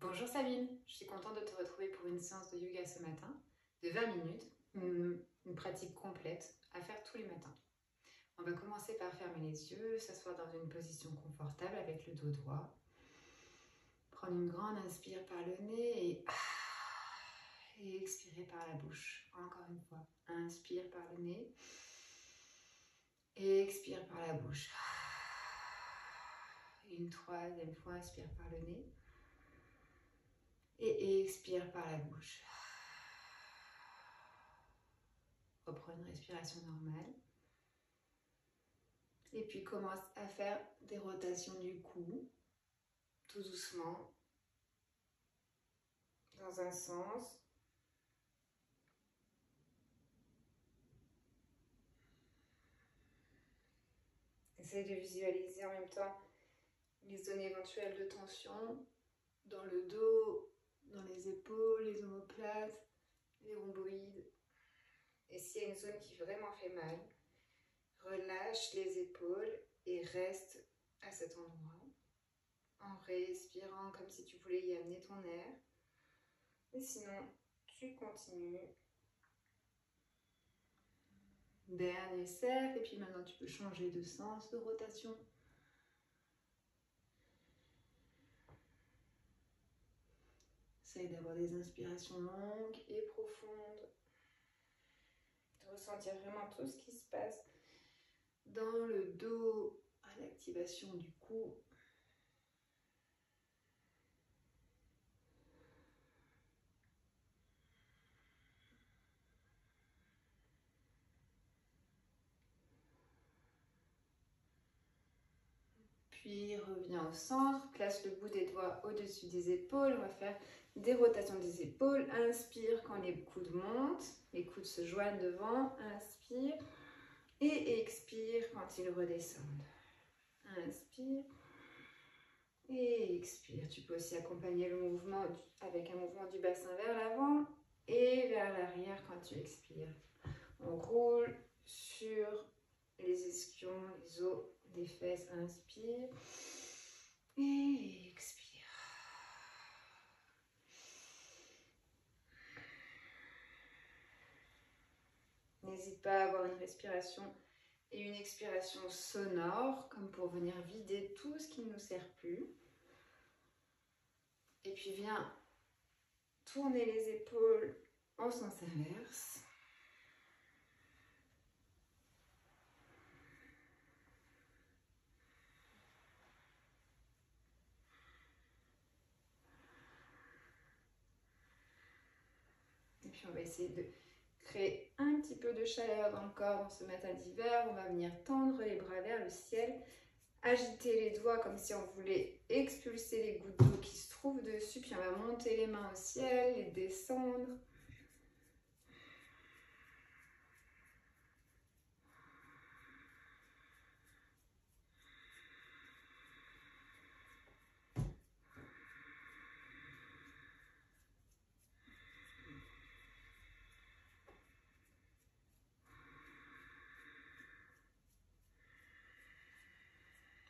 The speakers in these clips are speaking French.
Bonjour Sabine, je suis contente de te retrouver pour une séance de yoga ce matin de 20 minutes, une pratique complète à faire tous les matins. On va commencer par fermer les yeux, s'asseoir dans une position confortable avec le dos droit. Prendre une grande inspire par le nez et expirer par la bouche. Encore une fois, inspire par le nez et expire par la bouche. Une troisième fois, inspire par le nez. Et expire par la bouche. Reprends une respiration normale. Et puis commence à faire des rotations du cou, tout doucement, dans un sens. Essaye de visualiser en même temps les zones éventuelles de tension dans le dos, dans les épaules, les omoplates, les rhomboïdes. Et s'il y a une zone qui vraiment fait mal, relâche les épaules et reste à cet endroit en respirant comme si tu voulais y amener ton air. Et sinon, tu continues. Dernier cercle, et puis maintenant tu peux changer de sens de rotation. Essaye d'avoir des inspirations longues et profondes. De ressentir vraiment tout ce qui se passe dans le dos, à l'activation du cou. Puis reviens au centre, place le bout des doigts au-dessus des épaules. On va faire des rotations des épaules. Inspire quand les coudes montent, les coudes se joignent devant. Inspire et expire quand ils redescendent. Inspire et expire. Tu peux aussi accompagner le mouvement avec un mouvement du bassin vers l'avant et vers l'arrière quand tu expires. On roule sur les ischions, les os des fesses. Inspire et expire. N'hésite pas à avoir une respiration et une expiration sonore, comme pour venir vider tout ce qui ne nous sert plus. Et puis viens tourner les épaules en sens inverse. Et puis on va essayer de créer un petit peu de chaleur dans le corps dans ce matin d'hiver. On va venir tendre les bras vers le ciel, agiter les doigts comme si on voulait expulser les gouttes d'eau qui se trouvent dessus. Puis on va monter les mains au ciel, les descendre.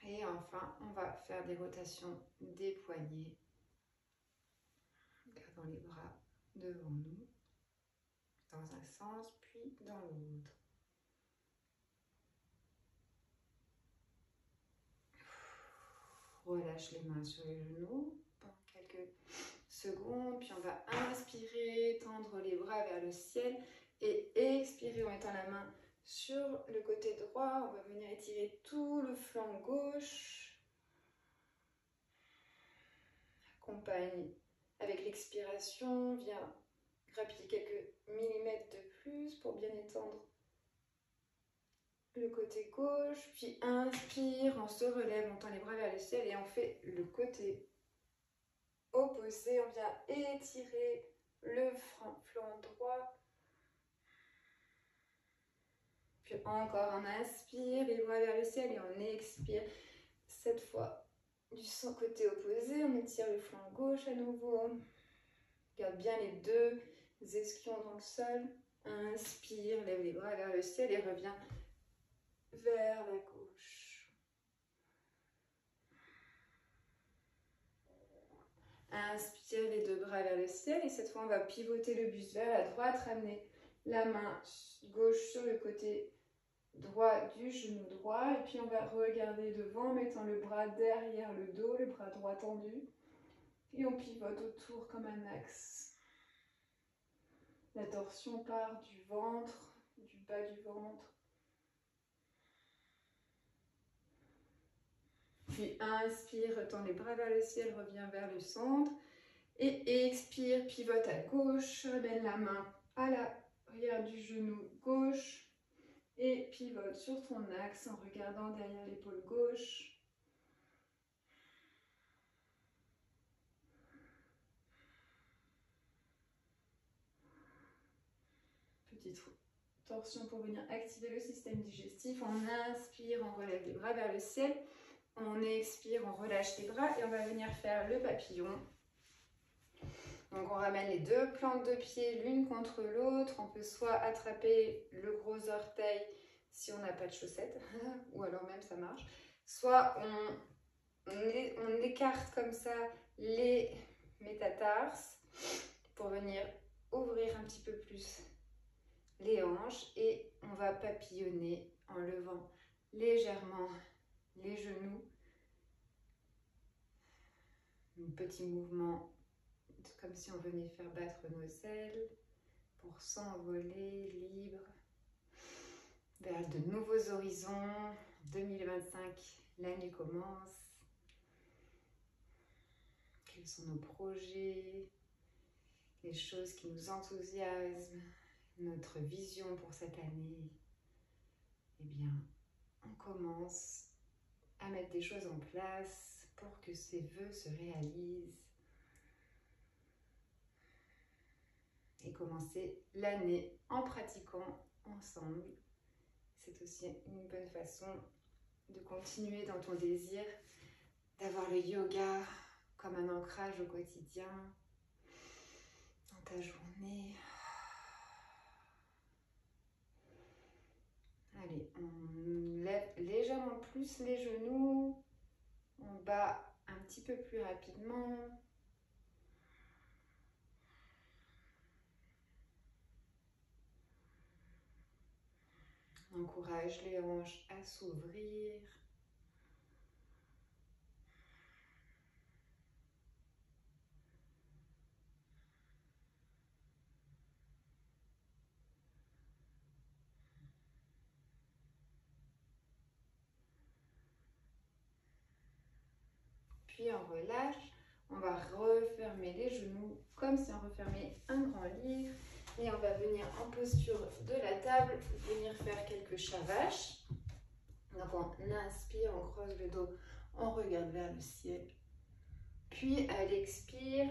Et enfin, on va faire des rotations des poignets, gardant les bras devant nous, dans un sens, puis dans l'autre. Relâche les mains sur les genoux pendant quelques secondes, puis on va inspirer, tendre les bras vers le ciel, et expirer en mettant la main sur le côté droit. On va venir étirer tout le flanc gauche. Accompagne avec l'expiration, viens grappiller quelques millimètres de plus pour bien étendre le côté gauche. Puis inspire, on se relève, on tend les bras vers le ciel et on fait le côté opposé. On vient étirer le flanc droit. Puis encore, on inspire, les bras vers le ciel et on expire. Cette fois, du côté opposé, on étire le flanc gauche à nouveau. Garde bien les deux ischions dans le sol. Inspire, lève les bras vers le ciel et reviens vers la gauche. Inspire les deux bras vers le ciel et cette fois on va pivoter le buste vers la droite, ramener la main gauche sur le côté droit du genou droit et puis on va regarder devant en mettant le bras derrière le dos, le bras droit tendu et on pivote autour comme un axe. La torsion part du ventre, du bas du ventre. Puis inspire, tend les bras vers le ciel, reviens vers le centre. Et expire, pivote à gauche, ramène la main à l'arrière du genou gauche. Et pivote sur ton axe en regardant derrière l'épaule gauche. Petite torsion pour venir activer le système digestif. On inspire, on relève les bras vers le ciel. On expire, on relâche les bras et on va venir faire le papillon. Donc on ramène les deux plantes de pied l'une contre l'autre. On peut soit attraper le gros orteil si on n'a pas de chaussettes, ou alors même ça marche. Soit on écarte comme ça les métatarses pour venir ouvrir un petit peu plus les hanches et on va papillonner en levant légèrement les genoux. Un petit mouvement comme si on venait faire battre nos ailes pour s'envoler libre vers de nouveaux horizons. 2025, l'année commence. Quels sont nos projets, les choses qui nous enthousiasment, notre vision pour cette année? Eh bien, on commence à mettre des choses en place pour que ces vœux se réalisent et commencer l'année en pratiquant ensemble. C'est aussi une bonne façon de continuer dans ton désir d'avoir le yoga comme un ancrage au quotidien, dans ta journée. Allez, on lève légèrement plus les genoux, on bat un petit peu plus rapidement. On encourage les hanches à s'ouvrir. Puis on relâche, on va refermer les genoux comme si on refermait un grand livre. Et on va venir en posture de la table, venir faire quelques chavaches. Donc on inspire, on creuse le dos, on regarde vers le ciel. Puis à l'expire,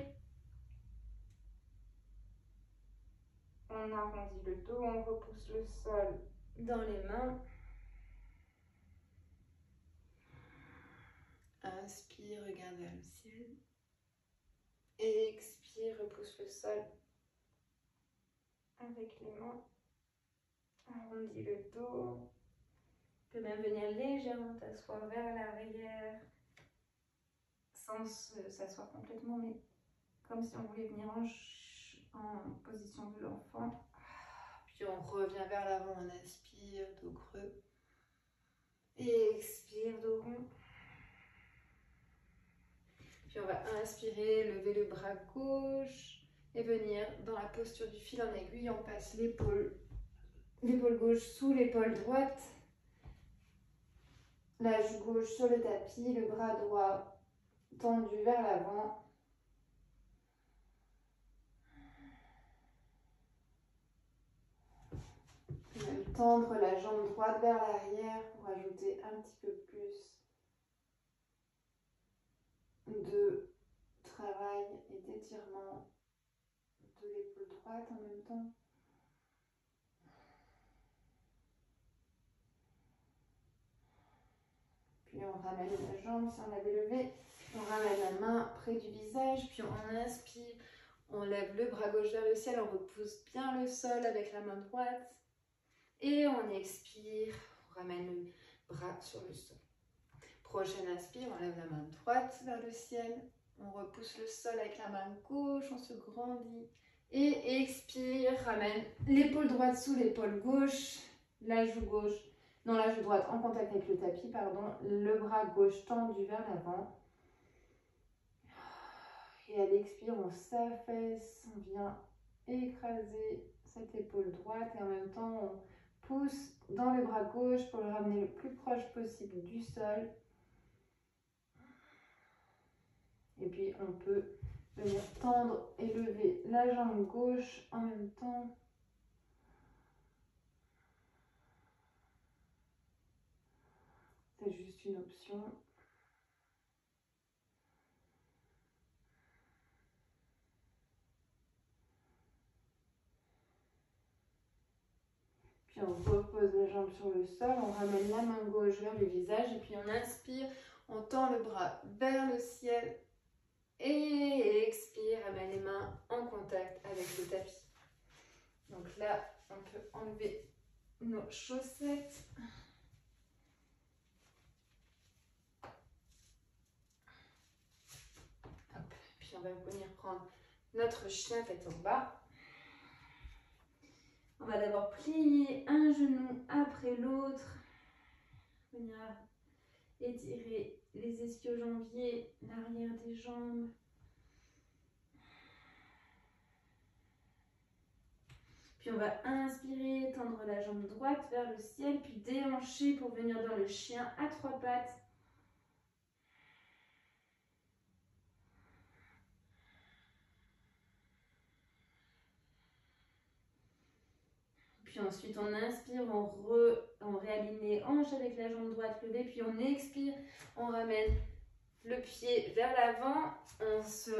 on arrondit le dos, on repousse le sol dans les mains. Inspire, regarde vers le ciel. Expire, repousse le sol avec les mains. Arrondis le dos. Tu peux même venir légèrement t'asseoir vers l'arrière sans s'asseoir complètement, mais comme si on voulait venir en position de l'enfant. Puis on revient vers l'avant, on inspire, dos creux. Et expire, dos rond. Puis on va inspirer, lever le bras gauche et venir dans la posture du fil en aiguille. On passe l'épaule gauche sous l'épaule droite. La joue gauche sur le tapis, le bras droit tendu vers l'avant. Même tendre la jambe droite vers l'arrière pour ajouter un petit peu plus de travail et d'étirement de l'épaule droite en même temps. Puis on ramène la jambe si on l'avait levée. On ramène la main près du visage. Puis on inspire. On lève le bras gauche vers le ciel. On repousse bien le sol avec la main droite. Et on expire. On ramène le bras sur le sol. Prochaine inspire. On lève la main droite vers le ciel. On repousse le sol avec la main gauche, on se grandit. Et expire, ramène l'épaule droite sous l'épaule gauche, la joue gauche, non la joue droite en contact avec le tapis, pardon, le bras gauche tendu vers l'avant. Et à l'expire, on s'affaisse, on vient écraser cette épaule droite et en même temps, on pousse dans le bras gauche pour le ramener le plus proche possible du sol. Et puis, on peut venir tendre et lever la jambe gauche en même temps. C'est juste une option. Puis on repose la jambe sur le sol, on ramène la main gauche vers le visage et puis on inspire, on tend le bras vers le ciel et expire, ramène les mains en contact avec le tapis. Donc là, on peut enlever nos chaussettes. Hop. Puis on va venir prendre notre chien tête en bas. On va d'abord plier un genou après l'autre. Venir étirer les ischio-jambiers, l'arrière des jambes. Puis on va inspirer, tendre la jambe droite vers le ciel, puis déhancher pour venir dans le chien à 3 pattes. Puis ensuite on inspire, on réaligne les hanches avec la jambe droite levée, puis on expire, on ramène le pied vers l'avant, on se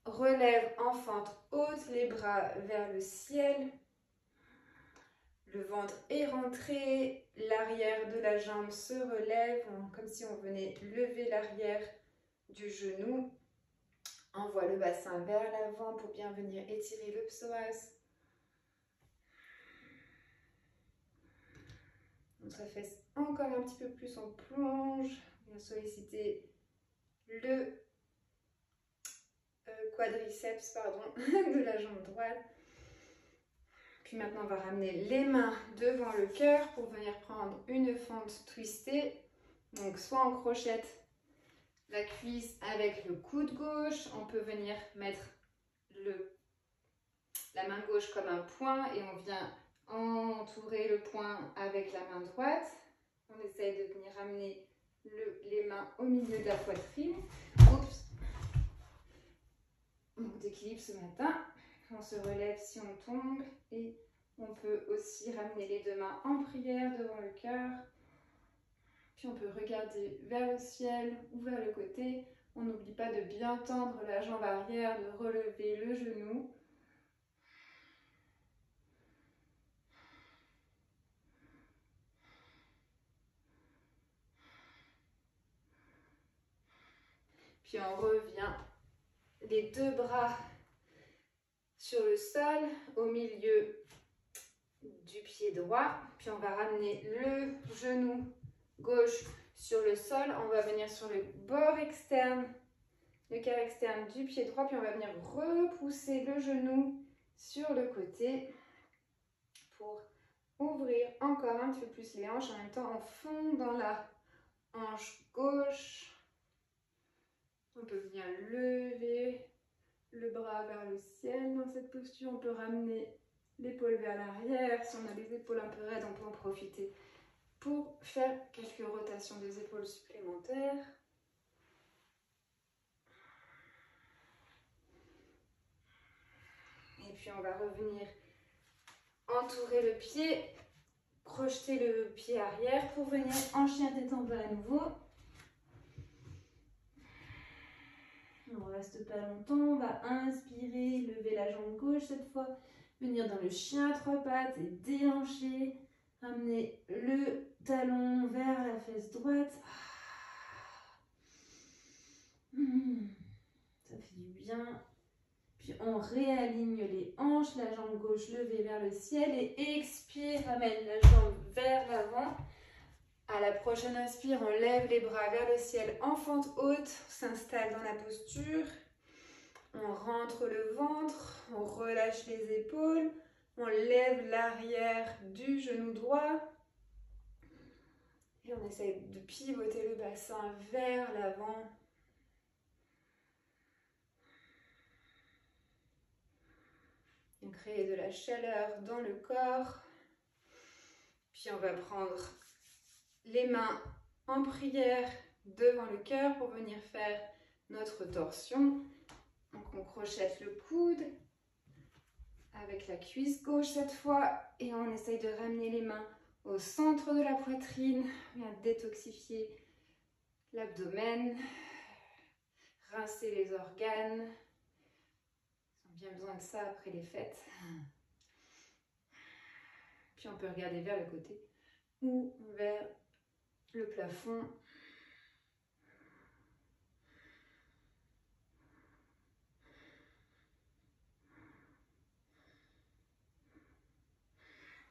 relève en fente haute, les bras vers le ciel. Le ventre est rentré, l'arrière de la jambe se relève, comme si on venait lever l'arrière du genou. Envoie le bassin vers l'avant pour bien venir étirer le psoas. On s'affaisse encore un petit peu plus, on plonge, on vient solliciter le quadriceps de la jambe droite. Puis maintenant, on va ramener les mains devant le cœur pour venir prendre une fente twistée. Donc, soit on crochette la cuisse avec le coude gauche. On peut venir mettre la main gauche comme un poing et on vient entourer le poing avec la main droite. On essaye de venir ramener les mains au milieu de la poitrine. Oups. Manque d'équilibre ce matin. On se relève si on tombe et on peut aussi ramener les deux mains en prière devant le cœur. Puis on peut regarder vers le ciel ou vers le côté. On n'oublie pas de bien tendre la jambe arrière, de relever le genou. Puis on revient les deux bras sur le sol, au milieu du pied droit. Puis on va ramener le genou gauche sur le sol. On va venir sur le bord externe, le quart externe du pied droit. Puis on va venir repousser le genou sur le côté pour ouvrir encore un petit peu plus les hanches. En même temps, on fond dans la hanche gauche. On peut venir lever le bras vers le ciel dans cette posture. On peut ramener l'épaule vers l'arrière. Si on a les épaules un peu raides, on peut en profiter pour faire quelques rotations des épaules supplémentaires. Et puis on va revenir entourer le pied, projeter le pied arrière pour venir en chien tête en bas à nouveau. On ne reste pas longtemps, on va inspirer, lever la jambe gauche cette fois, venir dans le chien à 3 pattes et déhancher, ramener le talon vers la fesse droite. Ça fait du bien. Puis on réaligne les hanches, la jambe gauche levée vers le ciel et expire, ramène la jambe vers l'avant. À la prochaine inspire, on lève les bras vers le ciel en fente haute, on s'installe dans la posture. On rentre le ventre, on relâche les épaules, on lève l'arrière du genou droit. Et on essaye de pivoter le bassin vers l'avant. On crée de la chaleur dans le corps. Puis on va prendre les mains en prière devant le cœur pour venir faire notre torsion. Donc on crochette le coude avec la cuisse gauche cette fois et on essaye de ramener les mains au centre de la poitrine. On vient détoxifier l'abdomen, rincer les organes. Ils ont bien besoin de ça après les fêtes. Puis on peut regarder vers le côté ou vers le plafond.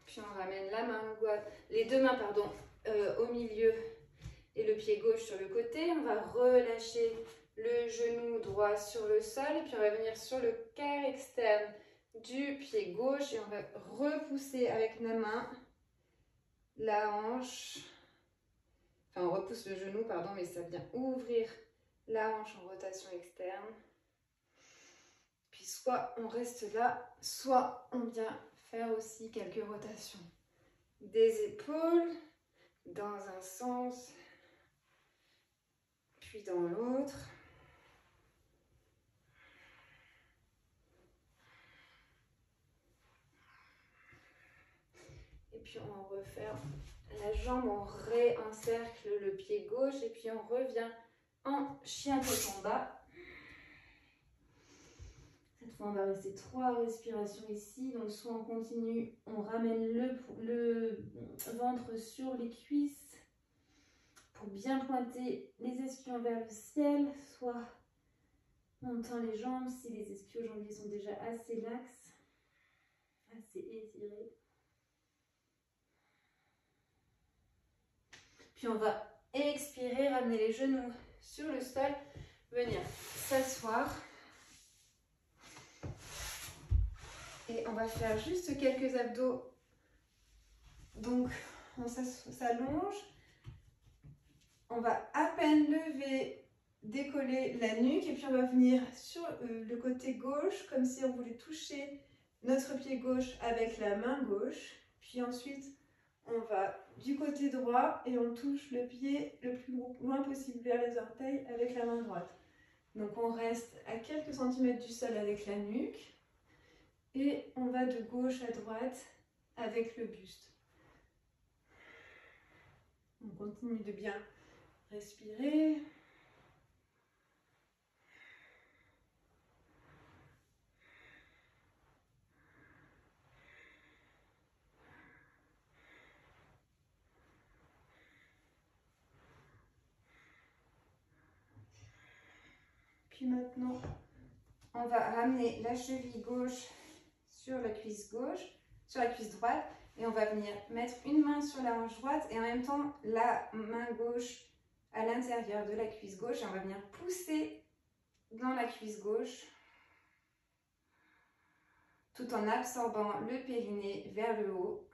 Puis on ramène la main gauche, les deux mains au milieu et le pied gauche sur le côté. On va relâcher le genou droit sur le sol et puis on va venir sur le quart externe du pied gauche et on va repousser avec la main la hanche. Enfin, on repousse le genou, pardon, mais ça vient ouvrir la hanche en rotation externe. Puis soit on reste là, soit on vient faire aussi quelques rotations des épaules dans un sens, puis dans l'autre. Et puis on referme la jambe, on réencercle le pied gauche et puis on revient en chien tête en bas. Cette fois, on va rester 3 respirations ici. Donc, soit on continue, on ramène le ventre sur les cuisses pour bien pointer les ischions vers le ciel. Soit on tend les jambes si les ischio-jambiers sont déjà assez laxes, assez étirés. Puis, on va expirer, ramener les genoux sur le sol, venir s'asseoir. Et on va faire juste quelques abdos. Donc, on s'allonge. On va à peine lever, décoller la nuque. Et puis, on va venir sur le côté gauche, comme si on voulait toucher notre pied gauche avec la main gauche. Puis ensuite, on va du côté droit et on touche le pied le plus loin possible vers les orteils avec la main droite. Donc, on reste à quelques centimètres du sol avec la nuque. Et on va de gauche à droite avec le buste. On continue de bien respirer. Puis maintenant, on va ramener la cheville gauche sur la cuisse droite et on va venir mettre une main sur la hanche droite et en même temps la main gauche à l'intérieur de la cuisse gauche et on va venir pousser dans la cuisse gauche tout en absorbant le périnée vers le haut,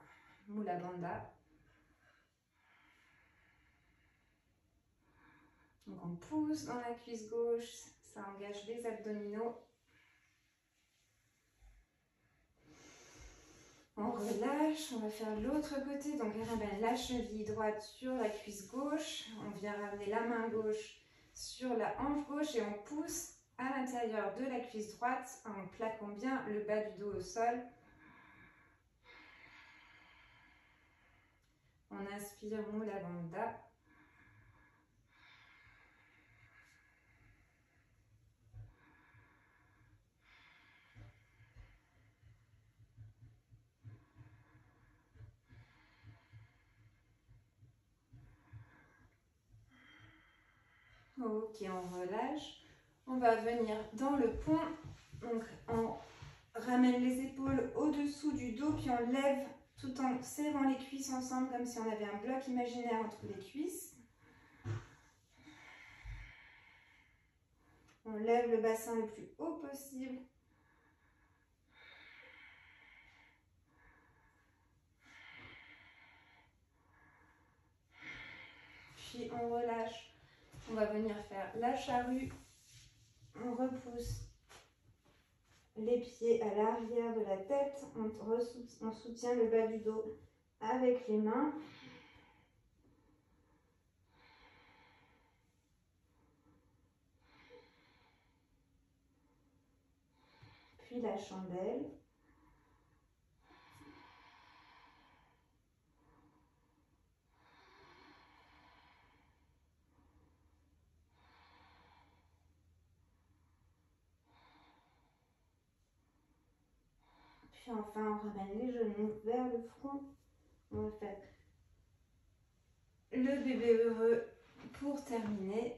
Mula Bandha. Donc on pousse dans la cuisse gauche, ça engage les abdominaux. On relâche, on va faire l'autre côté, donc on ramène la cheville droite sur la cuisse gauche, on vient ramener la main gauche sur la hanche gauche et on pousse à l'intérieur de la cuisse droite en plaquant bien le bas du dos au sol. On inspire Mula Bandha. Ok, on relâche. On va venir dans le pont. Donc, on ramène les épaules au-dessous du dos, puis on lève tout en serrant les cuisses ensemble comme si on avait un bloc imaginaire entre les cuisses. On lève le bassin le plus haut possible. Puis on relâche. On va venir faire la charrue. On repousse les pieds à l'arrière de la tête. On soutient le bas du dos avec les mains. Puis la chandelle. Puis enfin, on ramène les genoux vers le front. On va faire le bébé heureux pour terminer.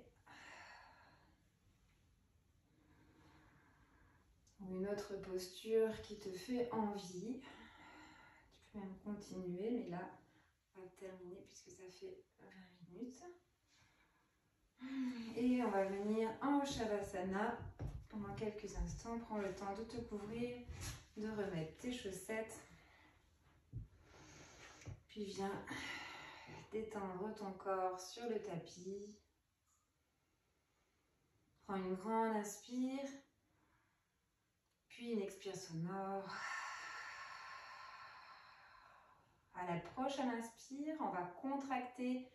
Une autre posture qui te fait envie. Tu peux même continuer, mais là, on va terminer puisque ça fait 20 minutes. Et on va venir en Shavasana pendant quelques instants. Prends le temps de te couvrir, de remettre tes chaussettes. Puis viens détendre ton corps sur le tapis. Prends une grande inspire, puis une expire sonore. À la prochaine inspire, on va contracter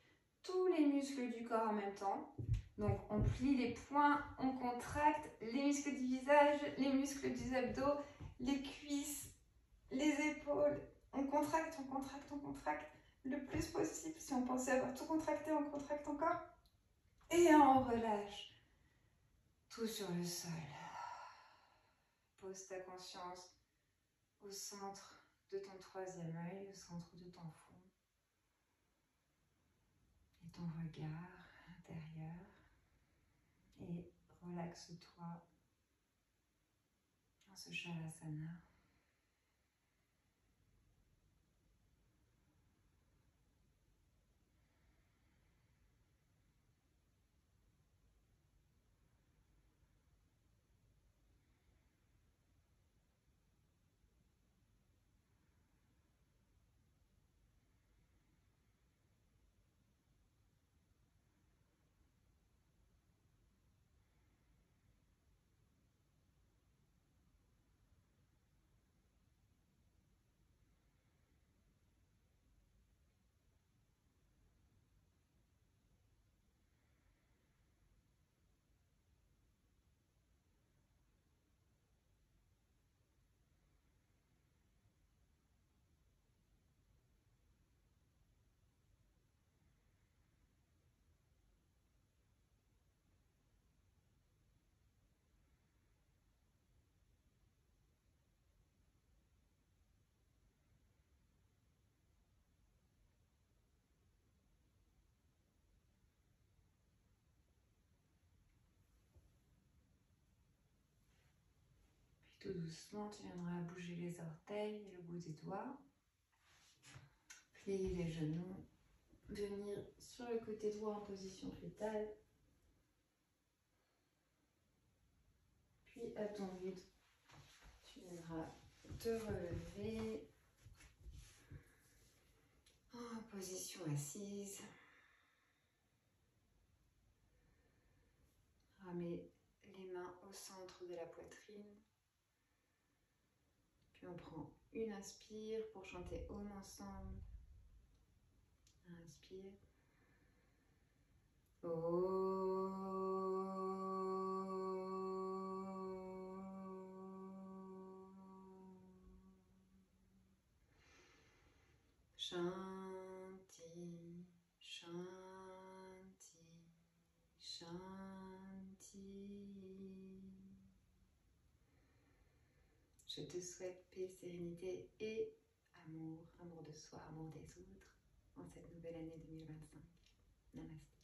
tous les muscles du corps en même temps. Donc on plie les poings, on contracte les muscles du visage, les muscles des abdos, les cuisses, les épaules. On contracte, on contracte, on contracte le plus possible. Si on pensait avoir tout contracté, on contracte encore. Et on relâche tout sur le sol. Pose ta conscience au centre de ton troisième œil, au centre de ton front. Et ton regard intérieur. Et relaxe-toi dans ce Shavasana. Tout doucement, tu viendras bouger les orteils et le bout des doigts. Plier les genoux. Venir sur le côté droit en position fétale. Puis à ton rythme, tu viendras te relever en position assise. Ramez les mains au centre de la poitrine. Puis on prend une inspire pour chanter Om ensemble. Inspire. Shanti, Shanti, Shanti. Je te souhaite paix, sérénité et amour, amour de soi, amour des autres en cette nouvelle année 2025. Namaste.